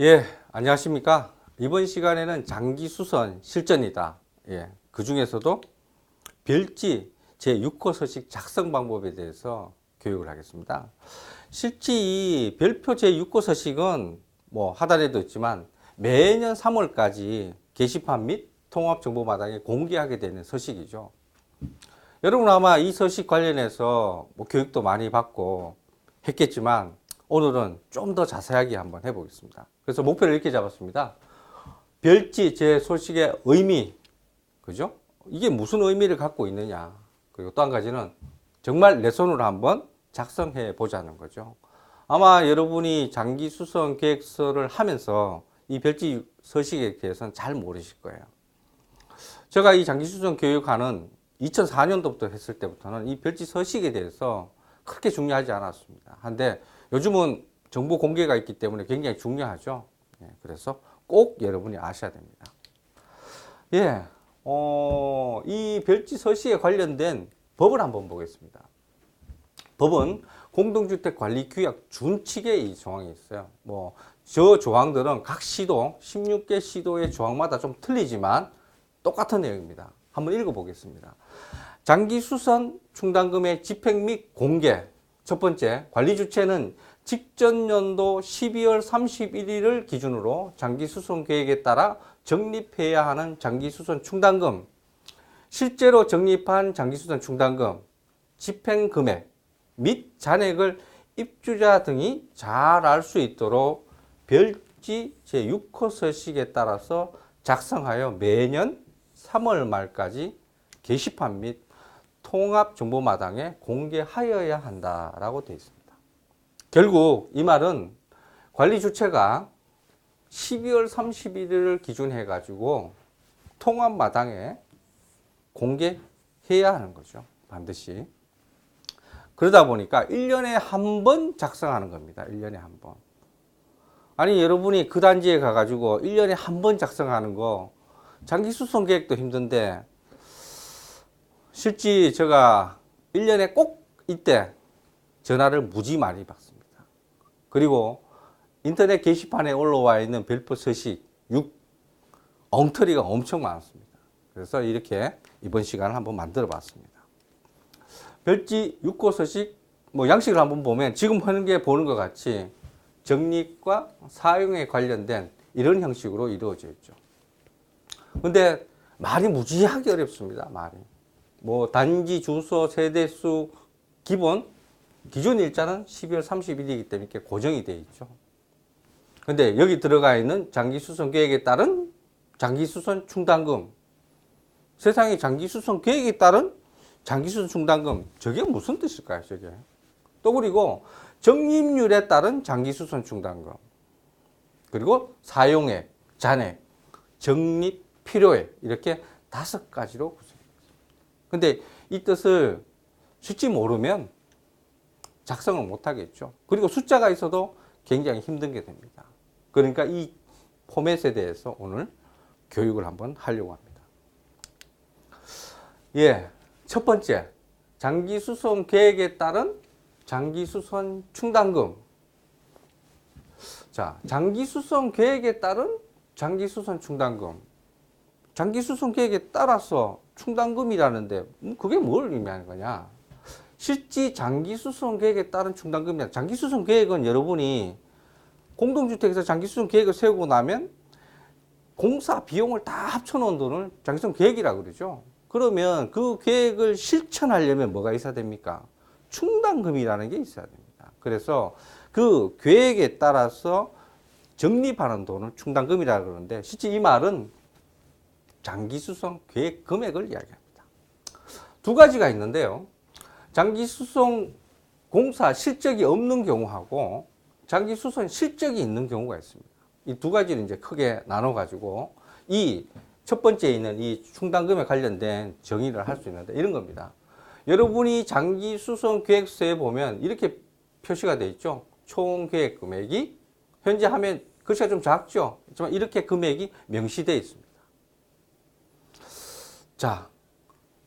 예, 안녕하십니까. 이번 시간에는 장기수선 실전이다. 예, 그 중에서도 별지 제6호 서식 작성 방법에 대해서 교육을 하겠습니다. 실제 이 별표 제6호 서식은 뭐 하단에도 있지만 매년 3월까지 게시판 및 통합정보마당에 공개하게 되는 서식이죠. 여러분 아마 이 서식 관련해서 뭐 교육도 많이 받고 했겠지만 오늘은 좀 더 자세하게 한번 해보겠습니다. 그래서 목표를 이렇게 잡았습니다. 별지 제 소식의 의미, 그죠? 이게 무슨 의미를 갖고 있느냐. 그리고 또 한 가지는 정말 내 손으로 한번 작성해 보자는 거죠. 아마 여러분이 장기 수선 계획서를 하면서 이 별지 서식에 대해서는 잘 모르실 거예요. 제가 이 장기 수선 교육하는 2004년도부터 했을 때부터는 이 별지 서식에 대해서 그렇게 중요하지 않았습니다. 한데 요즘은 정보 공개가 있기 때문에 굉장히 중요하죠. 그래서 꼭 여러분이 아셔야 됩니다. 예, 이 별지 서식에 관련된 법을 한번 보겠습니다. 법은 공동주택관리규약 준칙에 이 조항이 있어요. 저 조항들은 각 시도, 16개 시도의 조항마다 좀 틀리지만 똑같은 내용입니다. 한번 읽어보겠습니다. 장기수선 충당금의 집행 및 공개. 첫 번째, 관리 주체는 직전 연도 12월 31일을 기준으로 장기수선 계획에 따라 적립해야 하는 장기수선 충당금, 실제로 적립한 장기수선 충당금, 집행 금액 및 잔액을 입주자 등이 잘 알 수 있도록 별지 제6호 서식에 따라서 작성하여 매년 3월 말까지 게시판 및 통합정보마당에 공개하여야 한다라고 되어 있습니다. 결국 이 말은 관리 주체가 12월 31일을 기준해 가지고 통합마당에 공개해야 하는 거죠. 반드시. 그러다 보니까 1년에 한 번 작성하는 겁니다. 1년에 한 번. 아니 여러분이 그 단지에 가가지고 1년에 한 번 작성하는 거 장기수선 계획도 힘든데 실제 제가 1년에 꼭 이때 전화를 무지 많이 받습니다. 그리고 인터넷 게시판에 올라와 있는 별표 서식 6 엉터리가 엄청 많습니다. 그래서 이렇게 이번 시간을 한번 만들어 봤습니다. 별지 6호 서식 양식을 한번 보면 지금 하는 게 보는 것 같이 적립과 사용에 관련된 이런 형식으로 이루어져 있죠. 근데 말이 무지하게 어렵습니다. 말이. 단지 주소, 세대수, 기존 일자는 12월 30일이기 때문에 이렇게 고정이 되어 있죠. 근데 여기 들어가 있는 장기수선 계획에 따른 장기수선 충당금, 세상에 장기수선 계획에 따른 장기수선 충당금, 저게 무슨 뜻일까요, 저게? 또 그리고 적립률에 따른 장기수선 충당금, 그리고 사용액, 잔액, 적립 필요액, 이렇게 5가지로 구성해요. 근데 이 뜻을 쉽지 모르면 작성을 못 하겠죠. 그리고 숫자가 있어도 굉장히 힘든 게 됩니다. 그러니까 이 포맷에 대해서 오늘 교육을 한번 하려고 합니다. 예, 첫 번째, 장기수선 계획에 따른 장기수선 충당금. 자, 장기수선 계획에 따른 장기수선 충당금. 장기수선 계획에 따라서 충당금이라는데 그게 뭘 의미하는 거냐? 실제 장기수선 계획에 따른 충당금이다. 장기수선 계획은 여러분이 공동주택에서 장기수선 계획을 세우고 나면 공사 비용을 다 합쳐놓은 돈을 장기수선 계획이라고 그러죠. 그러면 그 계획을 실천하려면 뭐가 있어야 됩니까? 충당금이라는 게 있어야 됩니다. 그래서 그 계획에 따라서 적립하는 돈을 충당금이라고 그러는데 실제 이 말은 장기수선 계획 금액을 이야기합니다. 두 가지가 있는데요. 장기수선 공사 실적이 없는 경우하고 장기수선 실적이 있는 경우가 있습니다. 이 두 가지를 이제 크게 나눠 가지고 이 첫 번째에 있는 이 충당금에 관련된 정의를 할 수 있는데 이런 겁니다. 여러분이 장기수선 계획서에 보면 이렇게 표시가 되어 있죠. 총 계획 금액이 현재 하면 글씨가 좀 작죠. 하지만 이렇게 금액이 명시되어 있습니다. 자,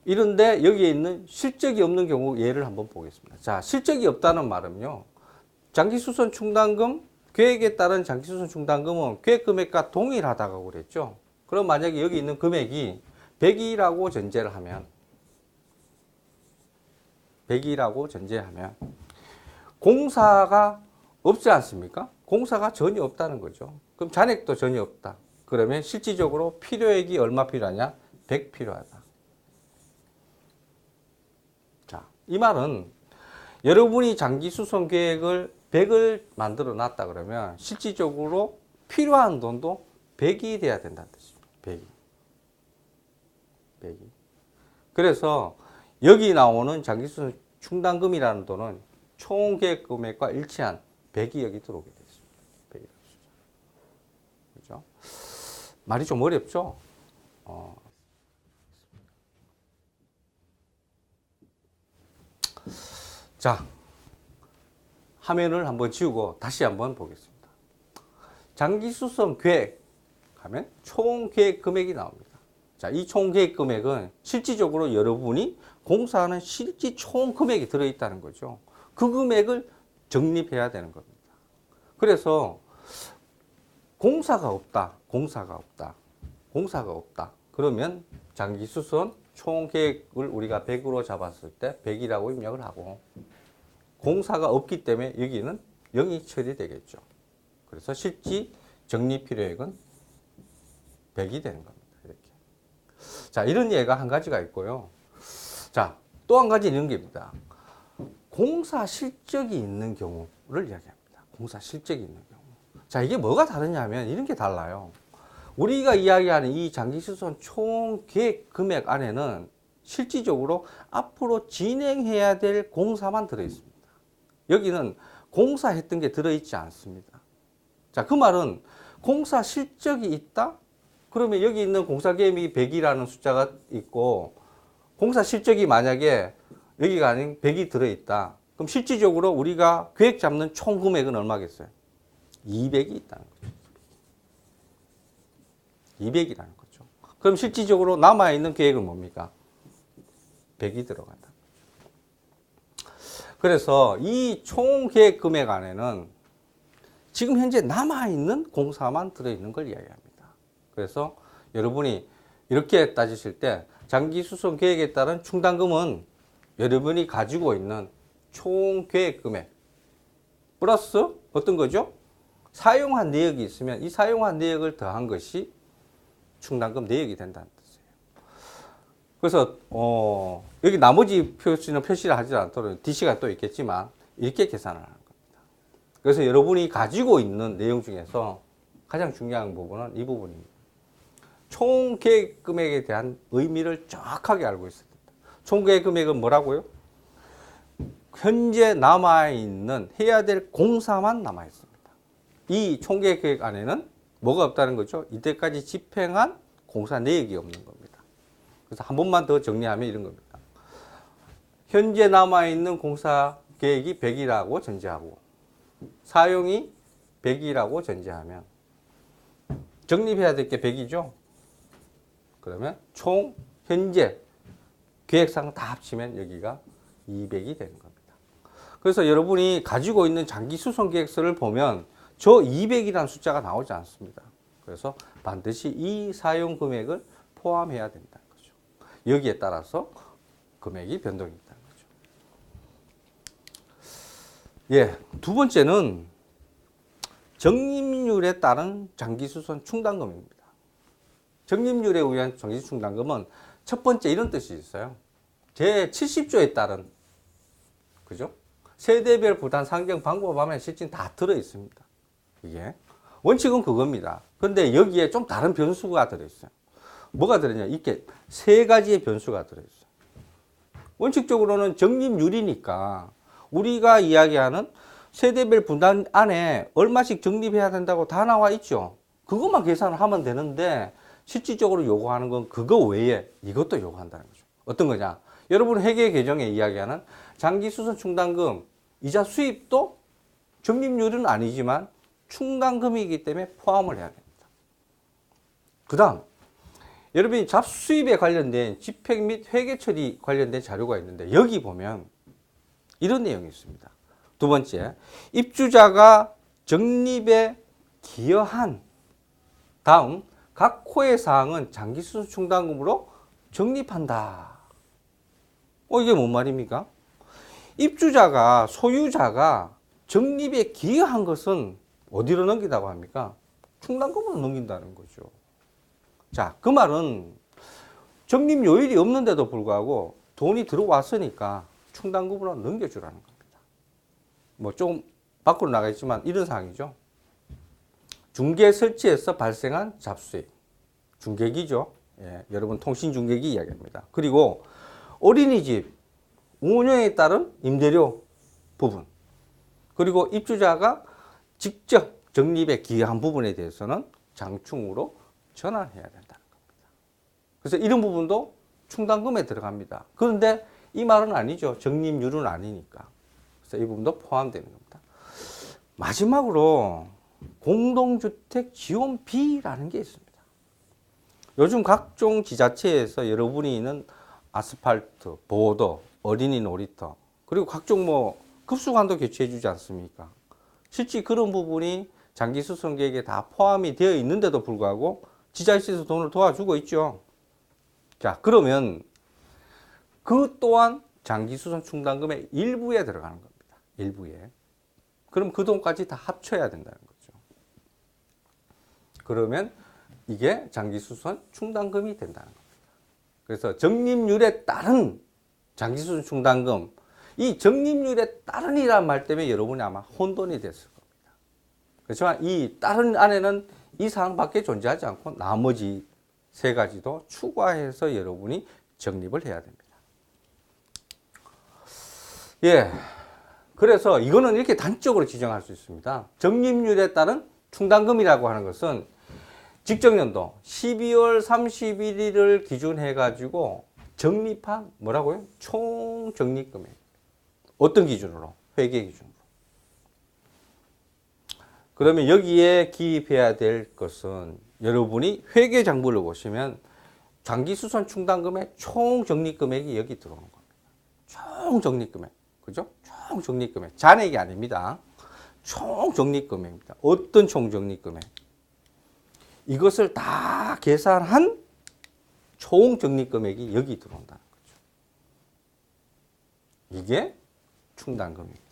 이런데 여기에 있는 실적이 없는 경우 예를 한번 보겠습니다. 자, 실적이 없다는 말은요. 장기수선 충당금 계획에 따른 장기수선 충당금은 계획 금액과 동일하다고 그랬죠. 그럼 만약에 여기 있는 금액이 100이라고 전제하면 공사가 없지 않습니까? 공사가 전혀 없다는 거죠. 그럼 잔액도 전혀 없다. 그러면 실질적으로 필요액이 얼마 필요하냐? 100 필요하다. 자, 이 말은 여러분이 장기수선 계획을 100을 만들어 놨다 그러면 실질적으로 필요한 돈도 100이 돼야 된다는 뜻입니다. 100이. 그래서 여기 나오는 장기수선 충당금이라는 돈은 총 계획 금액과 일치한 100이 여기 들어오게 됐습니다. 100이라는 숫자. 그죠? 말이 좀 어렵죠? 자, 화면을 한번 지우고 다시 한번 보겠습니다. 장기수선 계획 하면 총 계획 금액이 나옵니다. 자, 이 총 계획 금액은 실질적으로 여러분이 공사하는 실질 총 금액이 들어있다는 거죠. 그 금액을 적립해야 되는 겁니다. 그래서 공사가 없다. 그러면 장기수선 총 계획을 우리가 100으로 잡았을 때 100이라고 입력을 하고 공사가 없기 때문에 여기는 0이 처리되겠죠. 그래서 실질 적립 필요액은 100이 되는 겁니다. 이렇게. 자, 이런 예가 한 가지가 있고요. 자, 또 한 가지 이런 게입니다. 공사 실적이 있는 경우를 이야기합니다. 공사 실적이 있는 경우. 자, 이게 뭐가 다르냐면 이런 게 달라요. 우리가 이야기하는 이 장기수선 총 계획 금액 안에는 실질적으로 앞으로 진행해야 될 공사만 들어있습니다. 여기는 공사했던 게 들어있지 않습니다. 자, 그 말은 공사 실적이 있다? 그러면 여기 있는 공사 계획이 100이라는 숫자가 있고 공사 실적이 만약에 여기가 아닌 100이 들어있다. 그럼 실질적으로 우리가 계획 잡는 총 금액은 얼마겠어요? 200이 있다는 거죠. 200이라는 거죠. 그럼 실질적으로 남아있는 계획은 뭡니까? 100이 들어간다. 그래서 이 총 계획 금액 안에는 지금 현재 남아있는 공사만 들어있는 걸 이야기합니다. 그래서 여러분이 이렇게 따지실 때 장기수선 계획에 따른 충당금은 여러분이 가지고 있는 총 계획 금액 플러스 어떤 거죠? 사용한 내역이 있으면 이 사용한 내역을 더한 것이 충당금 내역이 된다는 뜻이에요. 그래서 여기 나머지 표시는 표시를 하지 않도록 DC가 또 있겠지만 이렇게 계산을 하는 겁니다. 그래서 여러분이 가지고 있는 내용 중에서 가장 중요한 부분은 이 부분입니다. 총 계획 금액에 대한 의미를 정확하게 알고 있어야 됩니다. 총 계획 금액은 뭐라고요? 현재 남아있는 해야 될 공사만 남아있습니다. 이 총 계획 안에는 뭐가 없다는 거죠? 이때까지 집행한 공사 내역이 없는 겁니다. 그래서 한 번만 더 정리하면 이런 겁니다. 현재 남아있는 공사 계획이 100이라고 전제하고 사용이 100이라고 전제하면 적립해야 될 게 100이죠. 그러면 총 현재 계획상 다 합치면 여기가 200이 되는 겁니다. 그래서 여러분이 가지고 있는 장기수선 계획서를 보면 저 200이라는 숫자가 나오지 않습니다. 그래서 반드시 이 사용 금액을 포함해야 된다는 거죠. 여기에 따라서 금액이 변동이 있다는 거죠. 예, 두 번째는 적립률에 따른 장기수선 충당금입니다. 적립률에 의한 장기수선 충당금은 첫 번째 이런 뜻이 있어요. 제70조에 따른, 그죠? 세대별 부담 상정 방법 안에 실질 다 들어 있습니다. 이게 원칙은 그겁니다. 그런데 여기에 좀 다른 변수가 들어있어요. 뭐가 들어있냐? 이렇게 세 가지의 변수가 들어있어요. 원칙적으로는 적립률이니까 우리가 이야기하는 세대별 분담 안에 얼마씩 적립해야 된다고 다 나와 있죠. 그것만 계산을 하면 되는데 실질적으로 요구하는 건 그거 외에 이것도 요구한다는 거죠. 어떤 거냐? 여러분 회계 개정에 이야기하는 장기수선 충당금 이자 수입도 적립률은 아니지만 충당금이기 때문에 포함을 해야 됩니다. 그 다음 여러분이 잡수입에 관련된 집행 및 회계 처리 관련된 자료가 있는데 여기 보면 이런 내용이 있습니다. 두 번째, 입주자가 적립에 기여한 다음 각 코의 사항은 장기수선 충당금으로 적립한다. 이게 뭔 말입니까? 입주자가, 소유자가 적립에 기여한 것은 어디로 넘긴다고 합니까? 충당금으로 넘긴다는 거죠. 자, 그 말은 적립 요일이 없는데도 불구하고 돈이 들어왔으니까 충당금으로 넘겨주라는 겁니다. 뭐 조금 밖으로 나가 있지만 이런 상황이죠. 중개 설치에서 발생한 잡수익. 중개기죠. 예, 여러분 통신중개기 이야기합니다. 그리고 어린이집 운영에 따른 임대료 부분. 그리고 입주자가 직접 적립에 기여한 부분에 대해서는 장충으로 전환해야 된다는 겁니다. 그래서 이런 부분도 충당금에 들어갑니다. 그런데 이 말은 아니죠. 적립률은 아니니까. 그래서 이 부분도 포함되는 겁니다. 마지막으로 공동주택 지원비라는 게 있습니다. 요즘 각종 지자체에서 여러분이 있는 아스팔트, 보도, 어린이 놀이터, 그리고 각종 급수관도 개최해 주지 않습니까? 실제 그런 부분이 장기수선 계획에 다 포함이 되어 있는데도 불구하고 지자체에서 돈을 도와주고 있죠. 자, 그러면 그 또한 장기수선 충당금의 일부에 들어가는 겁니다. 일부에. 그럼 그 돈까지 다 합쳐야 된다는 거죠. 그러면 이게 장기수선 충당금이 된다는 겁니다. 그래서 적립률에 따른 장기수선 충당금, 이 적립률에 따른이란 말 때문에 여러분이 아마 혼돈이 됐을 겁니다. 그렇지만 이 따른 안에는 이 사항밖에 존재하지 않고 나머지 세 가지도 추가해서 여러분이 적립을 해야 됩니다. 예. 그래서 이거는 이렇게 단적으로 지정할 수 있습니다. 적립률에 따른 충당금이라고 하는 것은 직정년도 12월 31일을 기준해가지고 적립한 뭐라고요? 총 적립금액. 어떤 기준으로? 회계 기준으로. 그러면 여기에 기입해야 될 것은 여러분이 회계 장부를 보시면 장기수선 충당금의 총 적립금액이 여기 들어오는 겁니다. 총 적립금액. 그죠? 총 적립금액. 잔액이 아닙니다. 총 적립금액입니다. 어떤 총 적립금액? 이것을 다 계산한 총 적립금액이 여기 들어온다는 거죠. 이게 충당금입니다.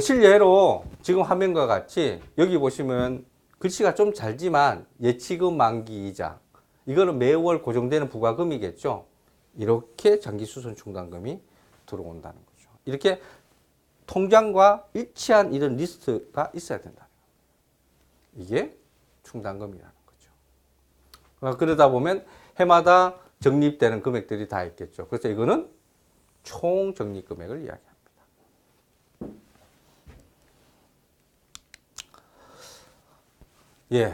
실례로 지금 화면과 같이 여기 보시면 글씨가 좀 잘지만 예치금 만기 이자, 이거는 매월 고정되는 부과금이겠죠. 이렇게 장기수선 충당금이 들어온다는 거죠. 이렇게 통장과 일치한 이런 리스트가 있어야 된다. 이게 충당금이라는 거죠. 그러다 보면 해마다 적립되는 금액들이 다 있겠죠. 그래서 이거는 총 적립금액을 이야기합니다. 예.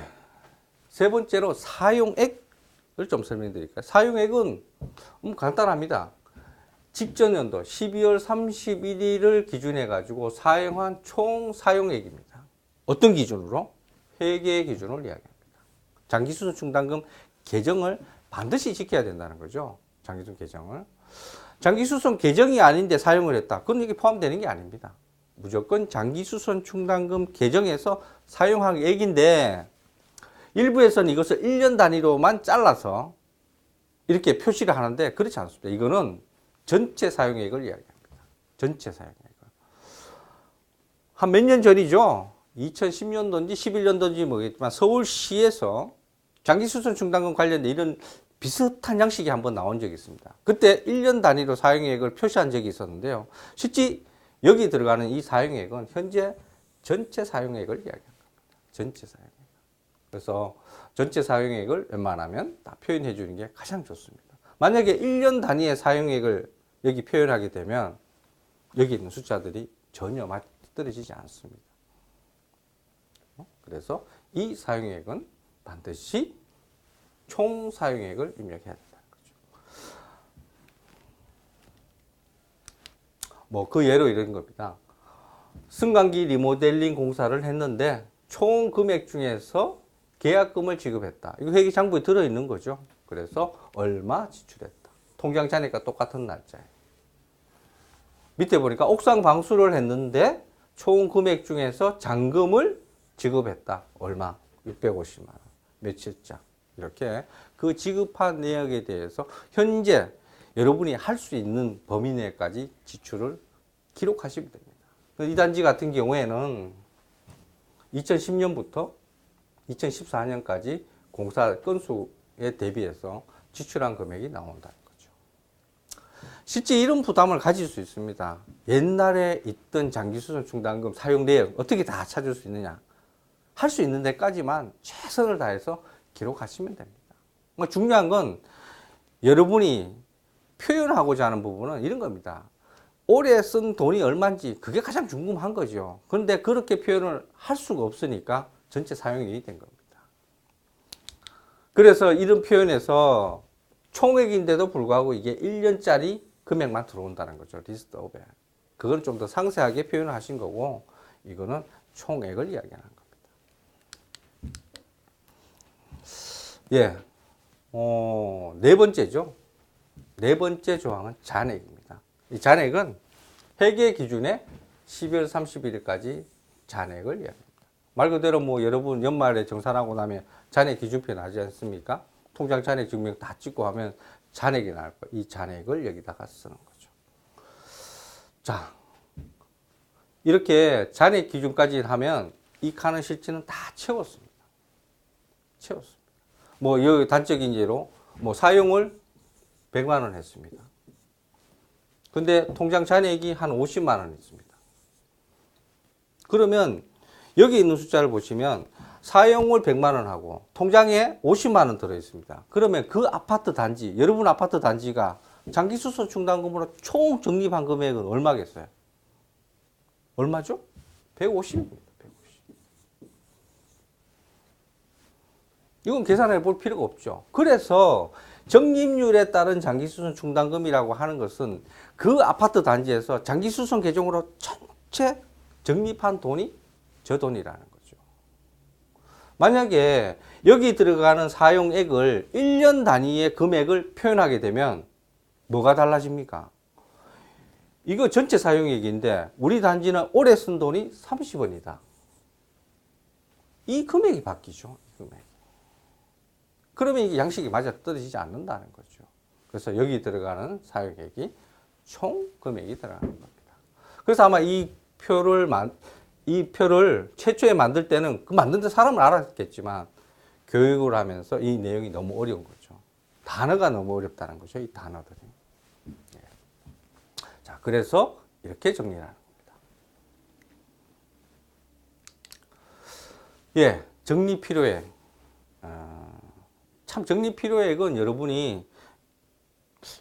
세 번째로 사용액을 좀 설명드릴까요? 사용액은 간단합니다. 직전년도 12월 31일을 기준해 가지고 사용한 총 사용액입니다. 어떤 기준으로? 회계 기준을 이야기합니다. 장기수선 충당금 계정을 반드시 지켜야 된다는 거죠. 장기수선 계정을. 장기수선 계정이 아닌데 사용을 했다. 그건 이게 포함되는 게 아닙니다. 무조건 장기수선 충당금 계정에서 사용한 액인데 일부에서는 이것을 1년 단위로만 잘라서 이렇게 표시를 하는데 그렇지 않습니다. 이거는 전체 사용액을 이야기합니다. 전체 사용액을. 한 몇 년 전이죠. 2010년도인지 11년도인지 모르겠지만 서울시에서 장기수선 충당금 관련된 이런 비슷한 양식이 한번 나온 적이 있습니다. 그때 1년 단위로 사용액을 표시한 적이 있었는데요. 실제 여기 들어가는 이 사용액은 현재 전체 사용액을 이야기합니다. 전체 사용액. 그래서 전체 사용액을 웬만하면 다 표현해 주는 게 가장 좋습니다. 만약에 1년 단위의 사용액을 여기 표현하게 되면 여기 있는 숫자들이 전혀 맞떨어지지 않습니다. 그래서 이 사용액은 반드시 총 사용액을 입력해야 된다는 거죠. 그 예로 이런 겁니다. 승강기 리모델링 공사를 했는데 총 금액 중에서 계약금을 지급했다. 이거 회계 장부에 들어있는 거죠. 그래서 얼마 지출했다. 통장 잔액과 똑같은 날짜에. 밑에 보니까 옥상 방수를 했는데 총 금액 중에서 잔금을 지급했다. 얼마? 650만 원. 며칠자. 이렇게 그 지급한 내역에 대해서 현재 여러분이 할 수 있는 범위 내까지 지출을 기록하시면 됩니다. 이 단지 같은 경우에는 2010년부터 2014년까지 공사 건수에 대비해서 지출한 금액이 나온다는 거죠. 실제 이런 부담을 가질 수 있습니다. 옛날에 있던 장기수선 충당금 사용 내역 어떻게 다 찾을 수 있느냐. 할 수 있는 데까지만 최선을 다해서 기록하시면 됩니다. 중요한 건 여러분이 표현하고자 하는 부분은 이런 겁니다. 올해 쓴 돈이 얼마인지 그게 가장 궁금한 거죠. 그런데 그렇게 표현을 할 수가 없으니까 전체 사용액이 된 겁니다. 그래서 이런 표현에서 총액인데도 불구하고 이게 1년짜리 금액만 들어온다는 거죠. 리스트 오브에. 그건 좀 더 상세하게 표현을 하신 거고, 이거는 총액을 이야기하는 겁니다. 예. 네 번째죠. 네 번째 조항은 잔액입니다. 이 잔액은 회계 기준에 12월 31일까지 잔액을 이야기합니다. 말 그대로 뭐 여러분 연말에 정산하고 나면 잔액 기준표 나지 않습니까? 통장 잔액 증명 다 찍고 하면 잔액이 나올 거예요. 이 잔액을 여기다가 쓰는 거죠. 자, 이렇게 잔액 기준까지 하면 이 칸은 실제는 다 채웠습니다. 채웠습니다. 뭐 여기 단적인 예로 뭐 사용을 100만 원 했습니다. 근데 통장 잔액이 한 50만 원 있습니다. 그러면 여기 있는 숫자를 보시면 사용을 100만 원 하고 통장에 50만 원 들어 있습니다. 그러면 그 아파트 단지, 여러분 아파트 단지가 장기수선 충당금으로 총 적립한 금액은 얼마겠어요? 얼마죠? 150입니다. 150. 이건 계산해 볼 필요가 없죠. 그래서 적립률에 따른 장기수선 충당금이라고 하는 것은 그 아파트 단지에서 장기수선 계정으로 전체 적립한 돈이 저 돈이라는 거죠. 만약에 여기 들어가는 사용액을 1년 단위의 금액을 표현하게 되면 뭐가 달라집니까? 이거 전체 사용액인데 우리 단지는 올해 쓴 돈이 30원이다. 이 금액이 바뀌죠. 이 금액. 그러면 이게 양식이 맞아 떨어지지 않는다는 거죠. 그래서 여기 들어가는 사용액이 총 금액이 들어가는 겁니다. 그래서 아마 이 표를 최초에 만들 때는 그 만드는 사람을 알았겠지만 교육을 하면서 이 내용이 너무 어려운 거죠. 단어가 너무 어렵다는 거죠. 이 단어들이. 예. 자, 그래서 이렇게 정리를 하는 겁니다. 예, 정리 필요액. 참 정리 필요액은 여러분이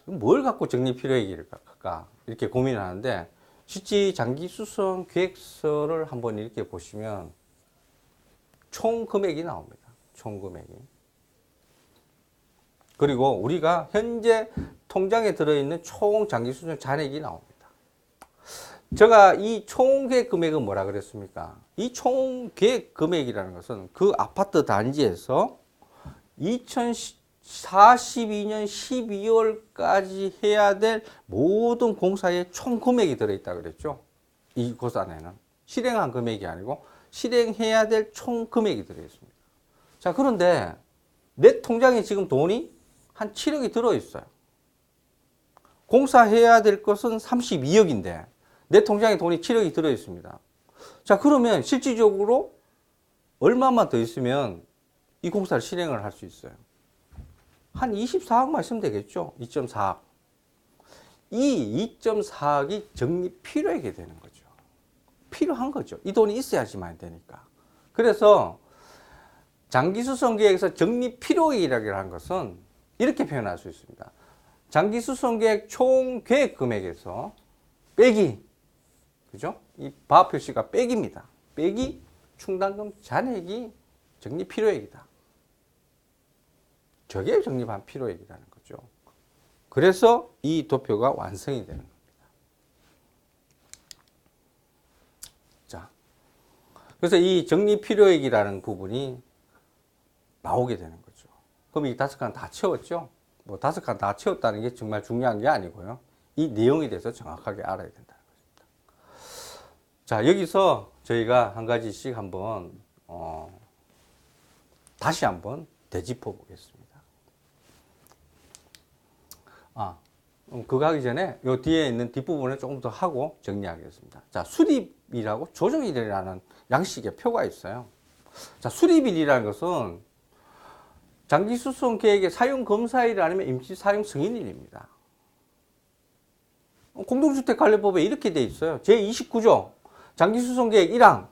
뭘 갖고 정리 필요액일까 이렇게 고민을 하는데 실제 장기수선 계획서를 한번 이렇게 보시면 총 금액이 나옵니다. 총 금액이. 그리고 우리가 현재 통장에 들어있는 총 장기수선 잔액이 나옵니다. 제가 이 총 계획 금액은 뭐라 그랬습니까? 이 총 계획 금액이라는 것은 그 아파트 단지에서 2042년 12월까지 해야 될 모든 공사의 총 금액이 들어있다 그랬죠. 이 고산에는 실행한 금액이 아니고 실행해야 될 총 금액이 들어있습니다. 자, 그런데 내 통장에 지금 돈이 한 7억이 들어있어요. 공사해야 될 것은 32억인데 내 통장에 돈이 7억이 들어있습니다. 자, 그러면 실질적으로 얼마만 더 있으면 이 공사를 실행을 할 수 있어요? 한 24억만 있으면 되겠죠. 2.4억. 이 2.4억이 적립 필요액이 되는 거죠. 필요한 거죠. 이 돈이 있어야지만 되니까. 그래서 장기수선 계획에서 적립 필요액이라고 하는 것은 이렇게 표현할 수 있습니다. 장기수선 계획 총 계획 금액에서 빼기, 그죠? 이 바 표시가 빼기입니다. 빼기 충당금 잔액이 적립 필요액이다. 저게 적립한 필요액이라는 거죠. 그래서 이 도표가 완성이 되는 겁니다. 자, 그래서 이 적립 필요액이라는 부분이 나오게 되는 거죠. 그럼 이 5칸 다 채웠죠? 뭐 5칸 다 채웠다는 게 정말 중요한 게 아니고요. 이 내용에 대해서 정확하게 알아야 된다는 것입니다. 자, 여기서 저희가 한 가지씩 한번 다시 한번 되짚어 보겠습니다. 그거 하기 전에 요 뒤에 있는 뒷부분을 조금 더 하고 정리하겠습니다. 자, 수립일하고 조정일이라는 양식의 표가 있어요. 자, 수립일이라는 것은 장기수송 계획의 사용검사일 아니면 임시사용 승인일입니다. 공동주택관리법에 이렇게 돼 있어요. 제29조 장기수송계획 1항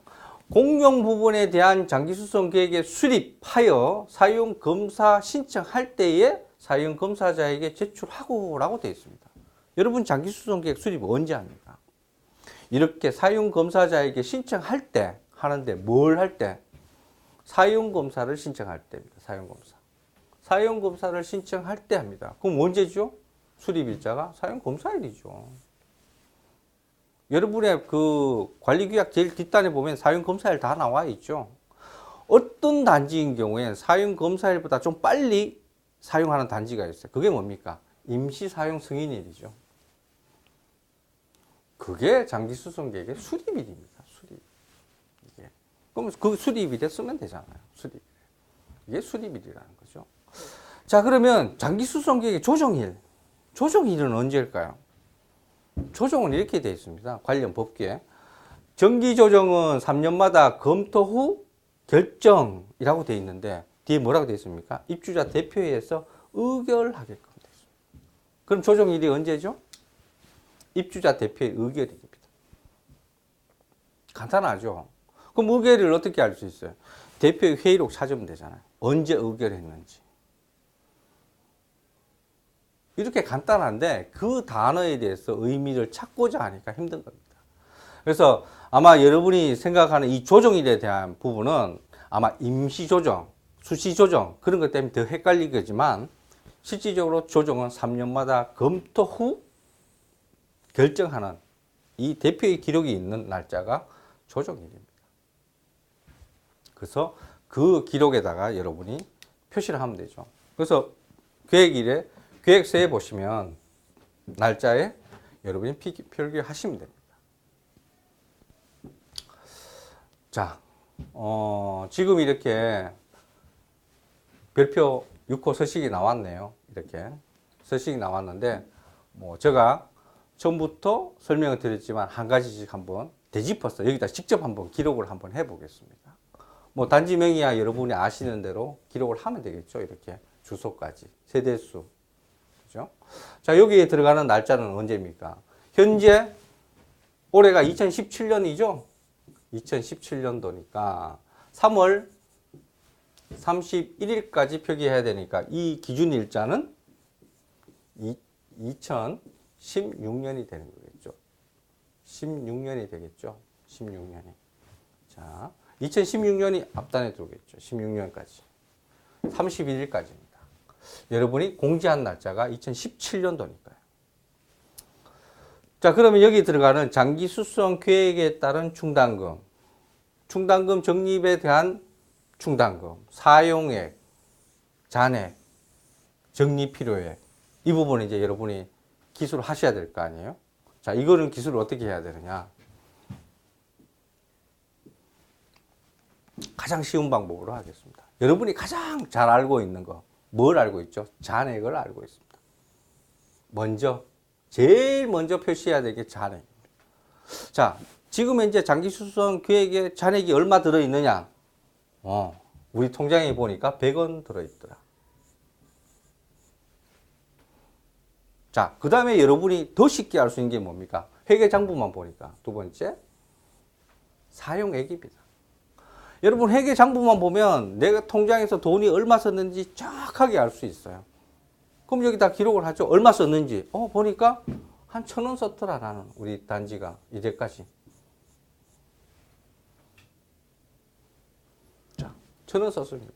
공용부분에 대한 장기수송계획에 수립하여 사용검사 신청할 때에 사용검사자에게 제출하고 라고 되어 있습니다. 여러분 장기수송계획 수립 언제 합니까? 이렇게 사용검사자에게 신청할 때 하는데 뭘 할 때? 사용검사를 신청할 때입니다. 사용검사를 신청할 때 합니다. 그럼 언제죠? 수립일자가 사용검사일이죠. 여러분의 그 관리규약 제일 뒷단에 보면 사용검사일 다 나와 있죠. 어떤 단지인 경우엔 사용검사일보다 좀 빨리 사용하는 단지가 있어요. 그게 뭡니까? 임시사용 승인일이죠. 그게 장기수송계획의 수립일입니다. 수립. 이게. 그럼 그 수립일에 쓰면 되잖아요. 수립. 이게 수립일이라는 거죠. 자, 그러면 장기수송계획의 조정일. 조정일은 언제일까요? 조정은 이렇게 되어 있습니다. 관련 법규에. 정기조정은 3년마다 검토 후 결정이라고 되어 있는데 뒤에 뭐라고 되어 있습니까? 입주자 대표회에서 의결하게끔 되어 있습니다. 그럼 조정일이 언제죠? 입주자 대표의 의결입니다. 간단하죠? 그럼 의결을 어떻게 알 수 있어요? 대표의 회의록 찾으면 되잖아요. 언제 의결했는지. 이렇게 간단한데 그 단어에 대해서 의미를 찾고자 하니까 힘든 겁니다. 그래서 아마 여러분이 생각하는 이 조정일에 대한 부분은 아마 임시조정, 수시조정 그런 것 때문에 더 헷갈리겠지만 실질적으로 조정은 3년마다 검토 후 결정하는 이 대표의 기록이 있는 날짜가 조정일입니다. 그래서 그 기록에다가 여러분이 표시를 하면 되죠. 그래서 계획일에 계획서에 보시면 날짜에 여러분이 필기하시면 됩니다. 자, 지금 이렇게 별표 6호 서식이 나왔네요. 이렇게 서식이 나왔는데 뭐 제가 처음부터 설명을 드렸지만 한 가지씩 한번 되짚어서 여기다 직접 한번 기록을 한번 해보겠습니다. 뭐 단지명이야 여러분이 아시는 대로 기록을 하면 되겠죠. 이렇게 주소까지 세대수. 그죠? 자, 여기에 들어가는 날짜는 언제입니까? 현재 올해가 2017년이죠. 2017년도니까 3월 31일까지 표기해야 되니까 이 기준 일자는 2016년이 되는 거겠죠. 16년이 되겠죠. 16년이. 자, 2016년이 앞단에 들어오겠죠. 16년까지. 31일까지입니다. 여러분이 공지한 날짜가 2017년도니까요. 자, 그러면 여기 들어가는 장기 수송 계획에 따른 충당금, 충당금 적립에 대한 충당금, 사용액, 잔액, 적립 필요액 이 부분은 이제 여러분이 기술을 하셔야 될 거 아니에요? 자, 이거는 기술을 어떻게 해야 되느냐? 가장 쉬운 방법으로 하겠습니다. 여러분이 가장 잘 알고 있는 거, 뭘 알고 있죠? 잔액을 알고 있습니다. 제일 먼저 표시해야 될 게 잔액입니다. 자, 지금 현재 장기수송 계획에 잔액이 얼마 들어있느냐? 우리 통장에 보니까 100원 들어있더라. 자, 그 다음에 여러분이 더 쉽게 알 수 있는 게 뭡니까? 회계장부만 보니까. 두 번째, 사용액입니다. 여러분 회계장부만 보면 내가 통장에서 돈이 얼마 썼는지 정확하게 알 수 있어요. 그럼 여기다 기록을 하죠. 얼마 썼는지. 보니까 한 1,000원 썼더라 나는. 우리 단지가 이제까지. 자, 1,000원 썼습니다.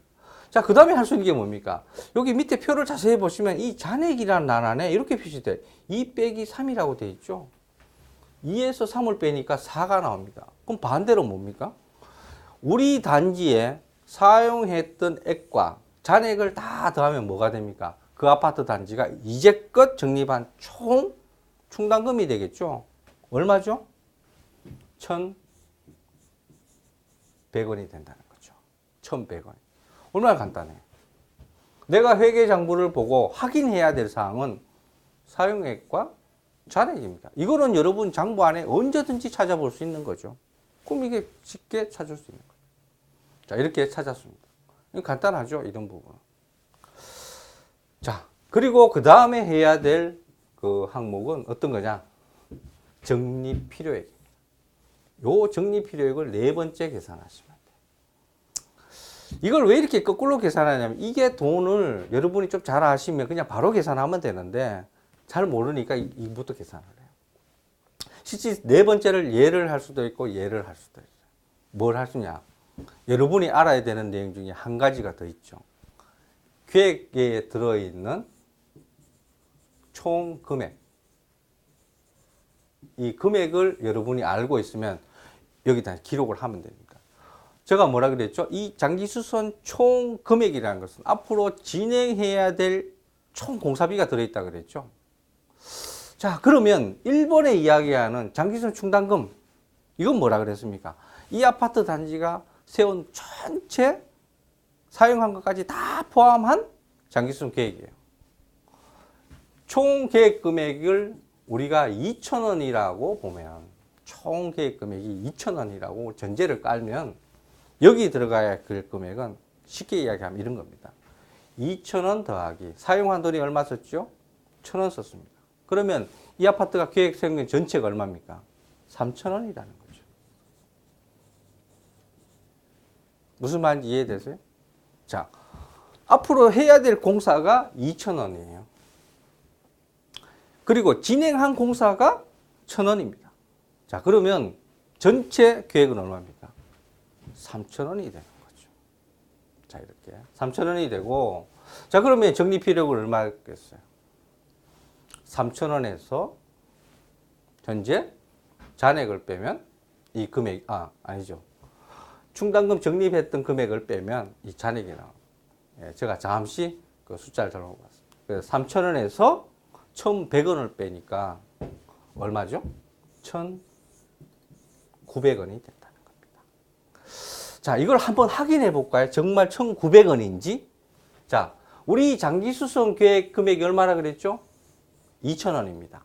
자, 그 다음에 할 수 있는 게 뭡니까? 여기 밑에 표를 자세히 보시면 이 잔액이라는 나란에 이렇게 표시돼. 2 빼기 3이라고 돼 있죠. 2에서 3을 빼니까 4가 나옵니다. 그럼 반대로 뭡니까? 우리 단지에 사용했던 액과 잔액을 다 더하면 뭐가 됩니까? 그 아파트 단지가 이제껏 적립한 총 충당금이 되겠죠. 얼마죠? 1,100원. 1,100원이 된다는 거죠. 1,100원. 얼마나 간단해. 내가 회계장부를 보고 확인해야 될 사항은 사용액과 잔액입니다. 이거는 여러분 장부 안에 언제든지 찾아볼 수 있는 거죠. 그럼 이게 쉽게 찾을 수 있는 거예요. 자, 이렇게 찾았습니다. 이거 간단하죠, 이런 부분은. 자, 그리고 그 다음에 해야 될 그 항목은 어떤 거냐? 적립필요액입니다. 요 적립필요액을 네 번째 계산하시면 돼요. 이걸 왜 이렇게 거꾸로 계산하냐면, 이게 돈을 여러분이 좀 잘 아시면 그냥 바로 계산하면 되는데, 잘 모르니까 이부터 계산을 해요. 실제 네 번째를 예를 할 수도 있고 예를 할 수도 있어요. 뭘 할 수냐? 여러분이 알아야 되는 내용 중에 한 가지가 더 있죠. 계획에 들어있는 총 금액. 이 금액을 여러분이 알고 있으면 여기다 기록을 하면 됩니다. 제가 뭐라 그랬죠? 이 장기수선 총 금액이라는 것은 앞으로 진행해야 될 총 공사비가 들어있다 그랬죠. 자, 그러면 1번에 이야기하는 장기수선 충당금, 이건 뭐라 그랬습니까? 이 아파트 단지가 세운 전체 사용한 것까지 다 포함한 장기수선 계획이에요. 총 계획 금액을 우리가 2,000원이라고 보면, 총 계획 금액이 2,000원이라고 전제를 깔면 여기 들어가야 될 금액은 쉽게 이야기하면 이런 겁니다. 2,000원 더하기 사용한 돈이 얼마 썼죠? 1,000원 썼습니다. 그러면 이 아파트가 계획 세운 전체가 얼마입니까? 3,000원이라는 거죠. 무슨 말인지 이해되세요? 자, 앞으로 해야 될 공사가 2,000원이에요. 그리고 진행한 공사가 1,000원입니다. 자, 그러면 전체 계획은 얼마입니까? 3,000원이 되는 거죠. 자, 이렇게 3,000원이 되고, 자, 그러면 적립필요액을 얼마겠어요? 3,000원에서 현재 잔액을 빼면 이 금액, 아니죠. 충당금 적립했던 금액을 빼면 이 잔액이 나옵니다. 예, 제가 잠시 그 숫자를 적어봤습니다. 그래서 3,000원에서 1,100원을 빼니까 얼마죠? 1,900원이 된다는 겁니다. 자, 이걸 한번 확인해 볼까요? 정말 1,900원인지? 자, 우리 장기수선 계획 금액이 얼마나 그랬죠? 2,000원입니다.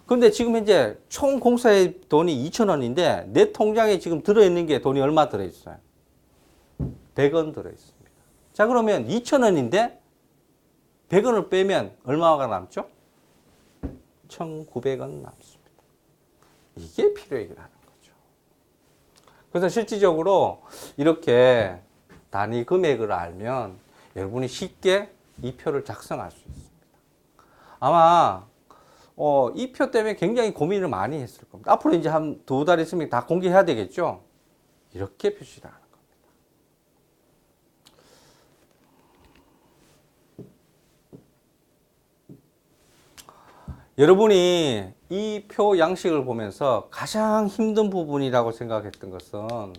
그런데 지금 현재 총 공사의 돈이 2,000원인데 내 통장에 지금 들어있는 게 돈이 얼마 들어있어요? 100원 들어있습니다. 자, 그러면 2,000원인데 100원을 빼면 얼마가 남죠? 1,900원 남습니다. 이게 필요액이라는 거죠. 그래서 실질적으로 이렇게 단위 금액을 알면 여러분이 쉽게 이 표를 작성할 수 있습니다. 아마 이 표 때문에 굉장히 고민을 많이 했을 겁니다. 앞으로 이제 한 2달 있으면 다 공개해야 되겠죠? 이렇게 표시를 하는 겁니다. 여러분이 이 표 양식을 보면서 가장 힘든 부분이라고 생각했던 것은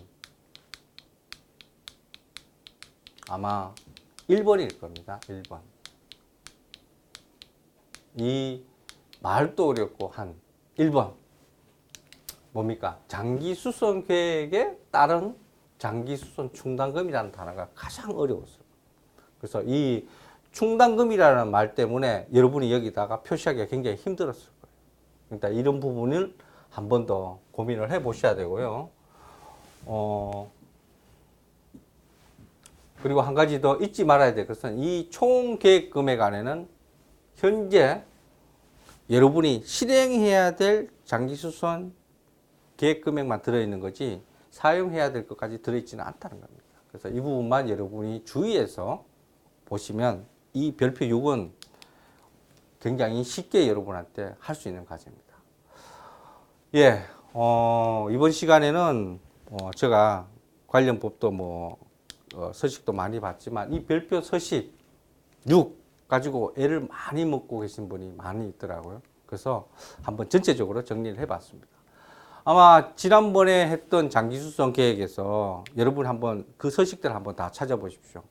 아마 1번일 겁니다. 1번. 이 말도 어렵고 한 1번. 뭡니까? 장기수선 계획에 따른 장기수선 충당금이라는 단어가 가장 어려웠어요. 그래서 이 충당금이라는 말 때문에 여러분이 여기다가 표시하기가 굉장히 힘들었을 거예요. 그러니까 이런 부분을 한 번 더 고민을 해 보셔야 되고요. 그리고 한 가지 더 잊지 말아야 될 것은 이 총 계획 금액 안에는 현재 여러분이 실행해야 될 장기수선 계획 금액만 들어있는 거지 사용해야 될 것까지 들어있지는 않다는 겁니다. 그래서 이 부분만 여러분이 주의해서 보시면 이 별표 6은 굉장히 쉽게 여러분한테 할 수 있는 과제입니다. 예, 이번 시간에는 제가 관련 법도 서식도 많이 봤지만 이 별표 서식 6 가지고 애를 많이 먹고 계신 분이 많이 있더라고요. 그래서 한번 전체적으로 정리를 해봤습니다. 아마 지난번에 했던 장기수선 계획에서 여러분 한번 그 서식들 한번 다 찾아보십시오.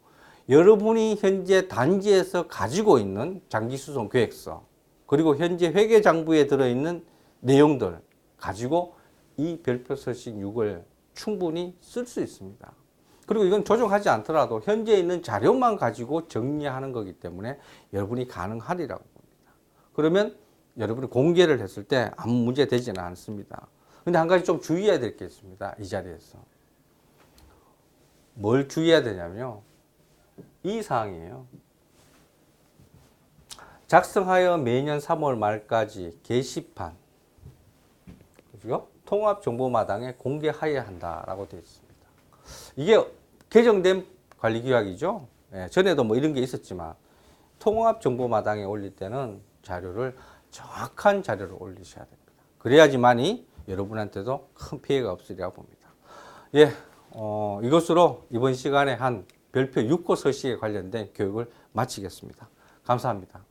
여러분이 현재 단지에서 가지고 있는 장기수선 계획서 그리고 현재 회계장부에 들어있는 내용들 가지고 이 별표 서식 6을 충분히 쓸 수 있습니다. 그리고 이건 조정하지 않더라도 현재 있는 자료만 가지고 정리하는 거기 때문에 여러분이 가능하리라고 봅니다. 그러면 여러분이 공개를 했을 때 아무 문제 되지는 않습니다. 근데 한 가지 좀 주의해야 될 게 있습니다. 이 자리에서. 뭘 주의해야 되냐면요. 이 사항이에요. 작성하여 매년 3월 말까지 게시판, 그죠? 통합정보마당에 공개하여야 한다라고 되어 있습니다. 이게 개정된 관리규약이죠. 예, 전에도 뭐 이런 게 있었지만 통합정보마당에 올릴 때는 자료를 정확한 자료를 올리셔야 됩니다. 그래야지만이 여러분한테도 큰 피해가 없으리라고 봅니다. 예, 이것으로 이번 시간에 한 별표 6호 서식에 관련된 교육을 마치겠습니다. 감사합니다.